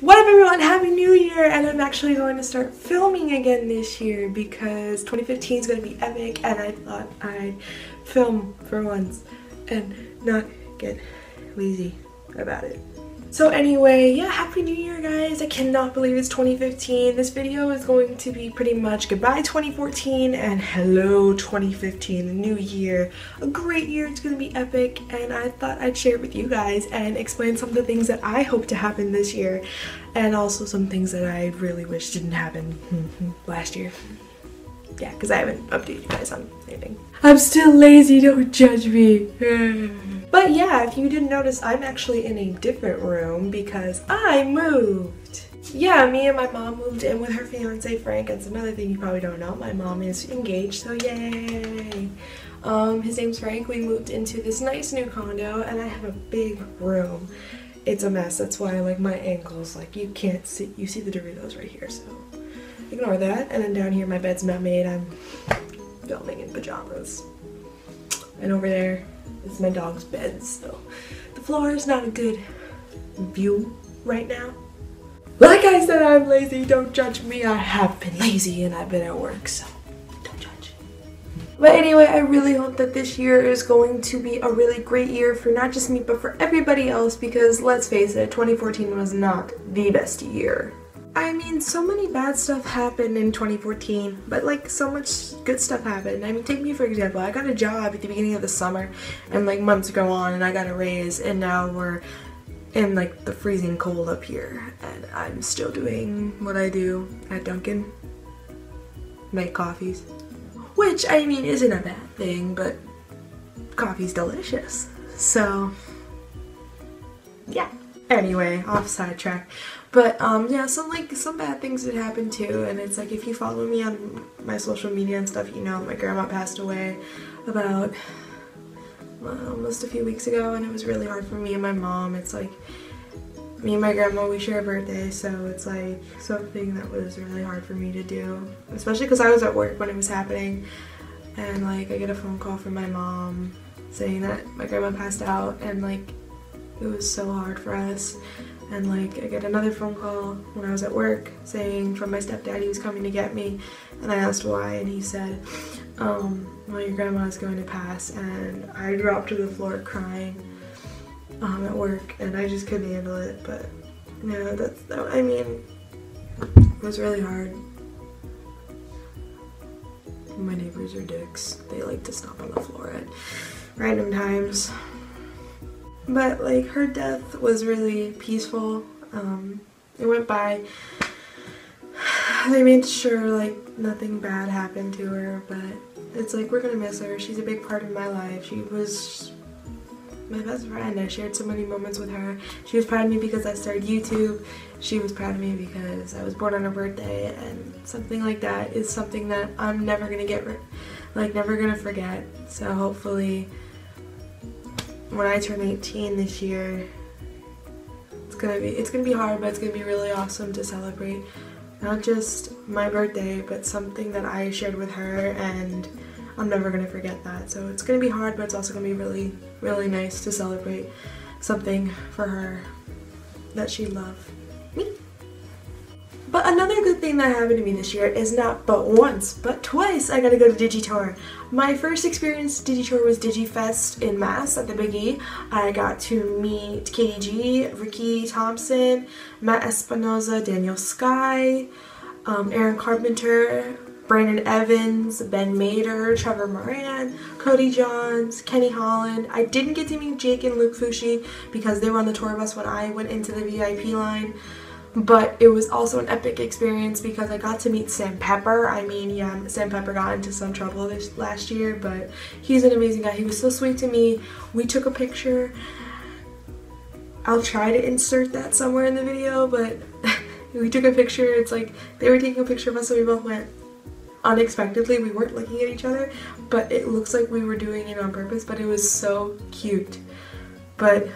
What up everyone, happy new year, and I'm actually going to start filming again this year because 2015 is going to be epic and I thought I'd film for once and not get lazy about it. So anyway, yeah, happy new year guys. I cannot believe it's 2015. This video is going to be pretty much goodbye 2014 and hello 2015, the new year. A great year, it's going to be epic, and I thought I'd share it with you guys and explain some of the things that I hope to happen this year and also some things that I really wish didn't happen last year. Yeah, because I haven't updated you guys on anything. I'm still lazy, don't judge me. But yeah, if you didn't notice, I'm actually in a different room because I moved. Yeah, me and my mom moved in with her fiance Frank. That's another thing you probably don't know. My mom is engaged, so yay. His name's Frank. We moved into this nice new condo and I have a big room. It's a mess. That's why like my ankles, like you can't see, you see the Doritos right here, so ignore that. And then down here my bed's not made. I'm filming in pajamas. And over there is my dog's bed, so the floor is not a good view right now. Like I said, I'm lazy, don't judge me. I have been lazy and I've been at work, so don't judge. But anyway, I really hope that this year is going to be a really great year for not just me but for everybody else, because let's face it, 2014 was not the best year. I mean, so many bad stuff happened in 2014, but like so much good stuff happened. I mean, take me for example, I got a job at the beginning of the summer and like months go on and I got a raise, and now we're in like the freezing cold up here and I'm still doing what I do at Dunkin', make coffees, which I mean isn't a bad thing, but coffee's delicious. So yeah, anyway, off sidetrack. But yeah, so like some bad things did happen too, and it's like if you follow me on my social media and stuff, you know my grandma passed away about almost a few weeks ago, and it was really hard for me and my mom. It's like me and my grandma, we share a birthday, so it's like something that was really hard for me to do, especially because I was at work when it was happening, and like I get a phone call from my mom saying that my grandma passed out, and like it was so hard for us. And like I get another phone call when I was at work saying from my stepdad he was coming to get me, and I asked why, and he said, well, your grandma is going to pass, and I dropped to the floor crying at work, and I just couldn't handle it. But yeah, I mean, it was really hard. My neighbors are dicks. They like to stomp on the floor at random times. But like her death was really peaceful. It went by. They made sure like nothing bad happened to her, but it's like we're gonna miss her. She's a big part of my life. She was my best friend. I shared so many moments with her. She was proud of me because I started YouTube. She was proud of me because I was born on her birthday, and something like that is something that I'm never gonna never gonna forget. So hopefully when I turn 18 this year, it's gonna be hard, but it's gonna be really awesome to celebrate not just my birthday, but something that I shared with her, and I'm never gonna forget that. So it's gonna be hard, but it's also gonna be really, really nice to celebrate something for her that she loved. Me. But another good thing that happened to me this year is not but once, but twice I got to go to Digi Tower. My first experience at Digi Tower was DigiFest in Mass at the Big E. I got to meet KDG, Ricky Thompson, Matt Espinoza, Daniel Sky, Aaron Carpenter, Brandon Evans, Ben Mader, Trevor Moran, Cody Johns, Kenny Holland. I didn't get to meet Jake and Luke Fushi because they were on the tour bus when I went into the VIP line. But it was also an epic experience because I got to meet Sam Pepper. I mean, yeah, Sam Pepper got into some trouble last year, but he's an amazing guy. He was so sweet to me. We took a picture. I'll try to insert that somewhere in the video, but we took a picture. It's like they were taking a picture of us, so we both went unexpectedly. We weren't looking at each other, but it looks like we were doing it on purpose, but it was so cute. But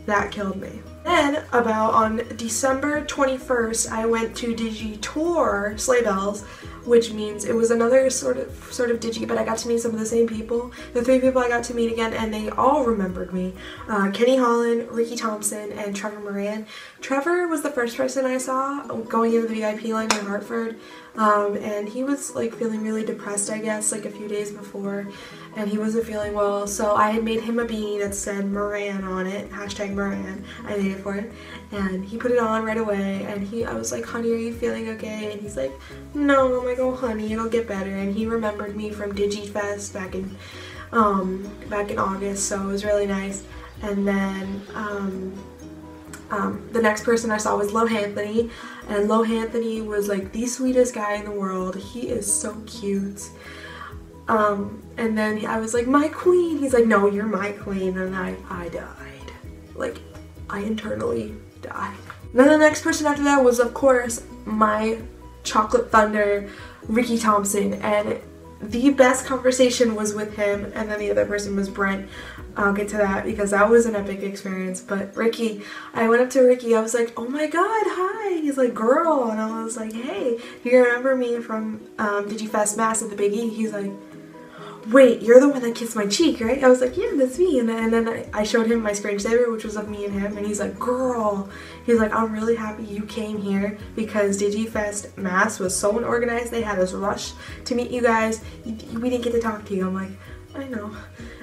that killed me. Then about on December 21st, I went to Digi Tower Sleigh Bells, which means it was another sort of Digi, but I got to meet some of the same people. The 3 people I got to meet again, and they all remembered me. Kenny Holland, Ricky Thompson, and Trevor Moran. Trevor was the first person I saw going into the VIP line in Hartford, and he was like feeling really depressed, I guess, like a few days before, and he wasn't feeling well, so I had made him a beanie that said Moran on it, hashtag Moran. I made it for him, and he put it on right away, and I was like, honey, are you feeling okay? And he's like, no. I'm like, oh honey, it'll get better. And he remembered me from DigiFest back in August, so it was really nice. And then the next person I saw was Anthony, and Anthony was like the sweetest guy in the world. He is so cute. And then I was like, my queen. He's like, no, you're my queen. And I died. Like, I internally died. Then the next person after that was, of course, my chocolate thunder, Ricky Thompson, and the best conversation was with him, and then the other person was Brent. I'll get to that because that was an epic experience. But Ricky, I went up to Ricky, I was like, oh my god, hi. He's like, girl. And I was like, hey, do you remember me from DigiFest Mass at the Big E? He's like, wait, you're the one that kissed my cheek, right? I was like, yeah, that's me. And then I showed him my screensaver, which was of me and him, and he's like, girl. He's like, I'm really happy you came here because DigiFest Mass was so unorganized. They had us rush to meet you guys. We didn't get to talk to you. I'm like, I know.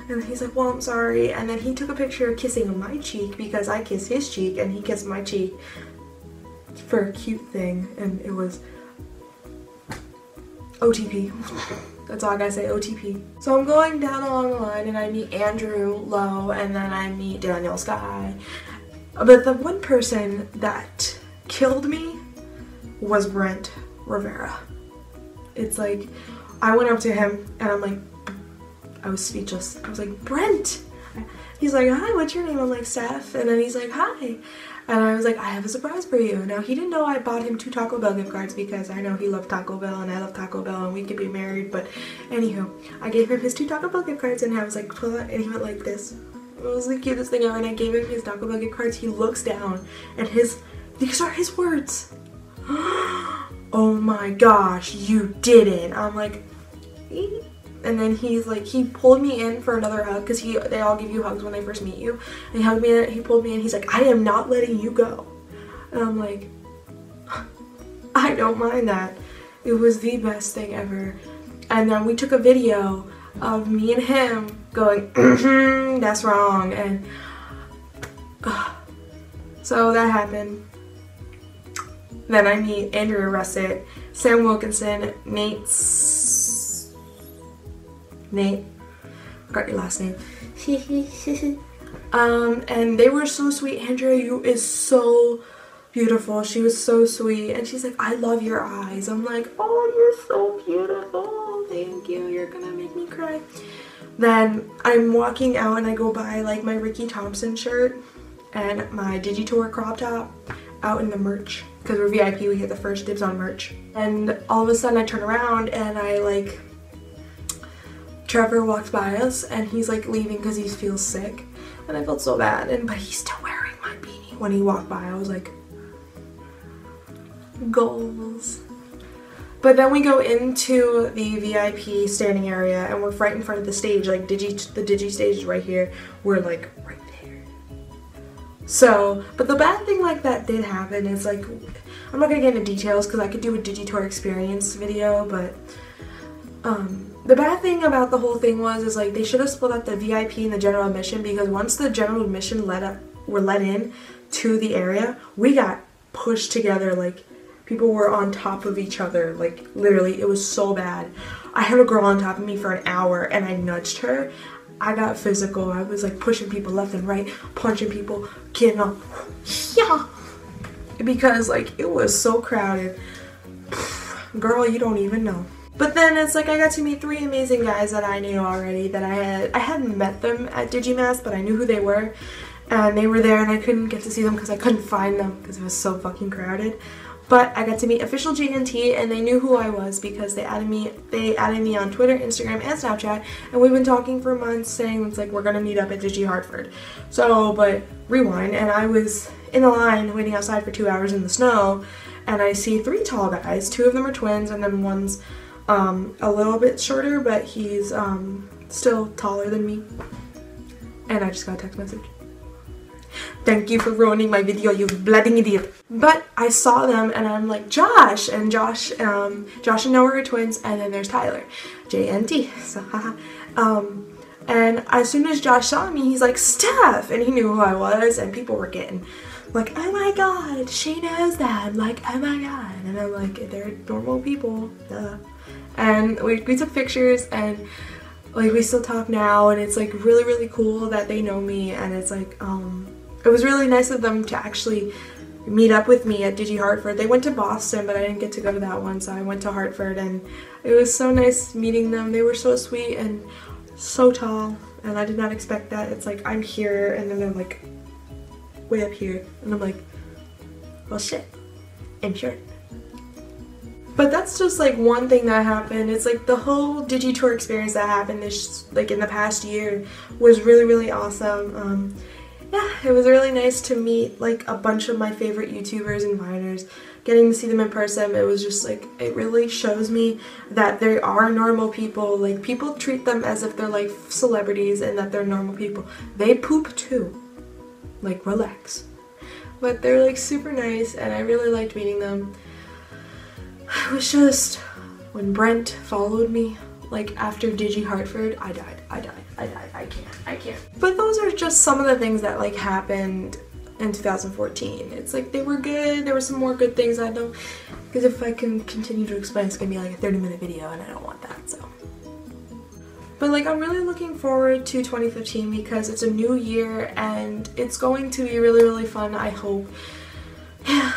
And he's like, well, I'm sorry. And then he took a picture of kissing my cheek because I kissed his cheek and he kissed my cheek for a cute thing. And it was OTP. That's all I gotta say, OTP. So I'm going down along the line and I meet Andrew Lowe and then I meet Daniel Sky. But the one person that killed me was Brent Rivera. It's like, I went up to him and I'm like, I was speechless. I was like, Brent! He's like, hi, what's your name? I'm like, Steph. And then he's like, hi. And I was like, I have a surprise for you. Now, he didn't know I bought him 2 Taco Bell gift cards because I know he loved Taco Bell and I love Taco Bell and we could be married. But anywho, I gave him his 2 Taco Bell gift cards and I was like, pull out, and he went like this. It was the cutest thing ever. And I gave him his Taco Bell gift cards. He looks down and these are his words. Oh my gosh, you didn't. I'm like, eee. And then he's like, he pulled me in for another hug because they all give you hugs when they first meet you. And he hugged me and he pulled me in. He's like, I am not letting you go. And I'm like, I don't mind that. It was the best thing ever. And then we took a video of me and him going, that's wrong. And so that happened. Then I meet Andrew Russet, Sam Wilkinson, Nate, forgot your last name. And they were so sweet. Andrea, you is so beautiful. She was so sweet. And she's like, I love your eyes. I'm like, oh, you're so beautiful. Thank you. You're gonna make me cry. Then I'm walking out and I go by like my Ricky Thompson shirt and my Digi Tower crop top out in the merch. Because we're VIP, we get the first dibs on merch. And all of a sudden I turn around and Trevor walks by us and he's like leaving because he feels sick. And I felt so bad, but he's still wearing my beanie. When he walked by, I was like, goals. But then we go into the VIP standing area and we're right in front of the stage, like the Digi stage is right here. We're like right there. So, but the bad thing like that did happen is like, I'm not gonna get into details because I could do a Digi Tour experience video, but the bad thing about the whole thing is like they should have split up the VIP and the general admission, because once the general admission were let in to the area, we got pushed together. Like people were on top of each other. Like literally, it was so bad. I had a girl on top of me for an hour and I nudged her. I got physical. I was like pushing people left and right, punching people, getting up, yeah, because like it was so crowded. Girl, you don't even know. But then it's like I got to meet 3 amazing guys that I knew already that I hadn't met them at Digimass, but I knew who they were. And they were there and I couldn't get to see them because I couldn't find them because it was so fucking crowded. But I got to meet Official GNT and they knew who I was because they added me on Twitter, Instagram, and Snapchat, and we've been talking for months saying it's like we're gonna meet up at Digi Hartford. So, but rewind, and I was in the line waiting outside for 2 hours in the snow, and I see 3 tall guys. 2 of them are twins, and then one's a little bit shorter, but he's still taller than me. And I just got a text message. Thank you for ruining my video, you bloody idiot. But I saw them and I'm like, Josh! And Josh and Noah are twins, and then there's Tyler. JNT. So haha. And as soon as Josh saw me, he's like, Steph! And he knew who I was, and people were getting like, oh my god, she knows that. I'm like, oh my god. And I'm like, they're normal people, duh. And we took pictures, and like we still talk now, and it's like really, really cool that they know me. And it's like, it was really nice of them to actually meet up with me at Digi Hartford. They went to Boston, but I didn't get to go to that one, so I went to Hartford, and it was so nice meeting them. They were so sweet and so tall, and I did not expect that. It's like I'm here, and then they're like way up here, and I'm like, well shit, I'm short. But that's just like one thing that happened. It's like the whole Digi Tour experience that happened this, like in the past year, was really, really awesome. Yeah, it was really nice to meet like a bunch of my favorite YouTubers and Viners. Getting to see them in person, it was just like, it really shows me that they are normal people. Like, people treat them as if they're like celebrities and that they're normal people. They poop too. Like, relax. But they're like super nice, and I really liked meeting them. It was just, when Brent followed me, like after Digi Hartford, I died, I can't. But those are just some of the things that like happened in 2014. It's like they were good, there were some more good things I know, because if I can continue to explain, it's gonna be like a 30-minute video, and I don't want that, so. But like, I'm really looking forward to 2015 because it's a new year, and it's going to be really, really fun, I hope. Yeah.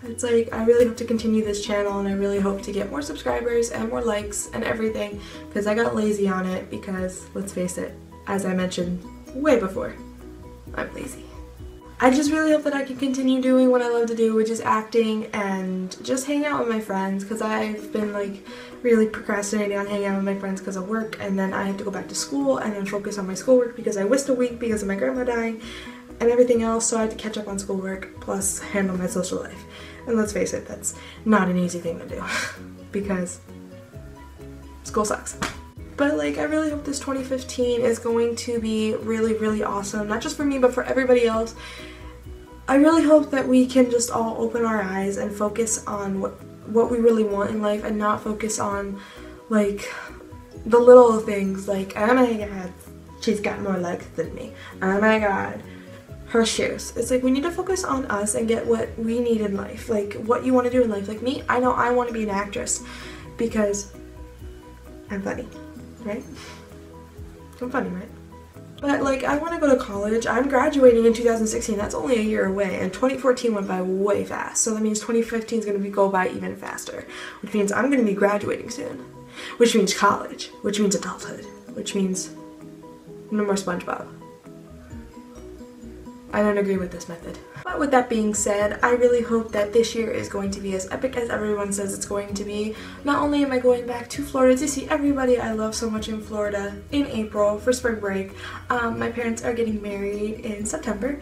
It's like, I really hope to continue this channel, and I really hope to get more subscribers and more likes and everything, because I got lazy on it because, let's face it, as I mentioned way before, I'm lazy. I just really hope that I can continue doing what I love to do, which is acting and just hang out with my friends, because I've been like really procrastinating on hanging out with my friends because of work, and then I have to go back to school and then focus on my schoolwork because I missed a week because of my grandma dying and everything else, so I had to catch up on schoolwork plus handle my social life. And let's face it, that's not an easy thing to do because school sucks. But like, I really hope this 2015 is going to be really, really awesome, not just for me, but for everybody else. I really hope that we can just all open our eyes and focus on what we really want in life, and not focus on like the little things like, oh my god, she's got more legs than me, oh my god, her shoes. It's like, we need to focus on us and get what we need in life, like what you want to do in life. Like me, I know I want to be an actress because I'm funny, right? I'm funny, right? But like, I want to go to college. I'm graduating in 2016. That's only a year away, and 2014 went by way fast. So that means 2015 is going to go by even faster, which means I'm going to be graduating soon, which means college, which means adulthood, which means no more SpongeBob. I don't agree with this method. But with that being said, I really hope that this year is going to be as epic as everyone says it's going to be. Not only am I going back to Florida to see everybody I love so much in Florida in April for spring break, my parents are getting married in September,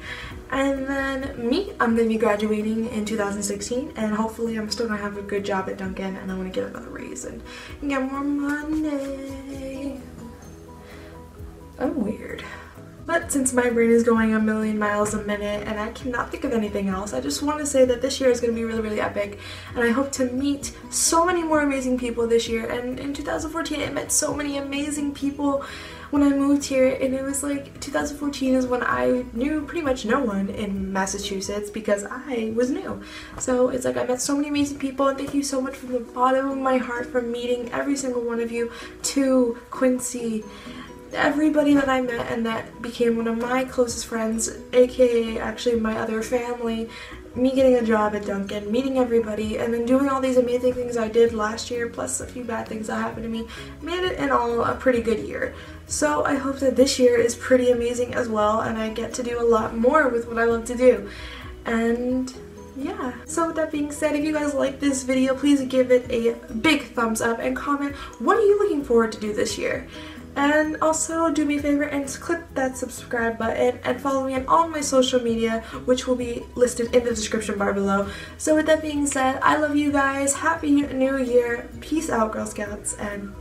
and then me, I'm going to be graduating in 2016, and hopefully I'm still going to have a good job at Dunkin', and I'm going to get another raise and get more money. I'm weird. But since my brain is going a million miles a minute and I cannot think of anything else, I just want to say that this year is going to be really, really epic, and I hope to meet so many more amazing people this year. And in 2014 I met so many amazing people when I moved here, and it was like 2014 is when I knew pretty much no one in Massachusetts because I was new. So it's like I met so many amazing people, and thank you so much from the bottom of my heart for meeting every single one of you, to Quincy, everybody that I met and that became one of my closest friends, aka actually my other family, me getting a job at Dunkin', meeting everybody, and then doing all these amazing things I did last year, plus a few bad things that happened to me, made it in all a pretty good year. So I hope that this year is pretty amazing as well, and I get to do a lot more with what I love to do. And yeah, so with that being said, if you guys like this video, please give it a big thumbs up and comment, what are you looking forward to do this year? And also do me a favor and click that subscribe button and follow me on all my social media, which will be listed in the description bar below. So with that being said, I love you guys. Happy New Year. Peace out, Girl Scouts, and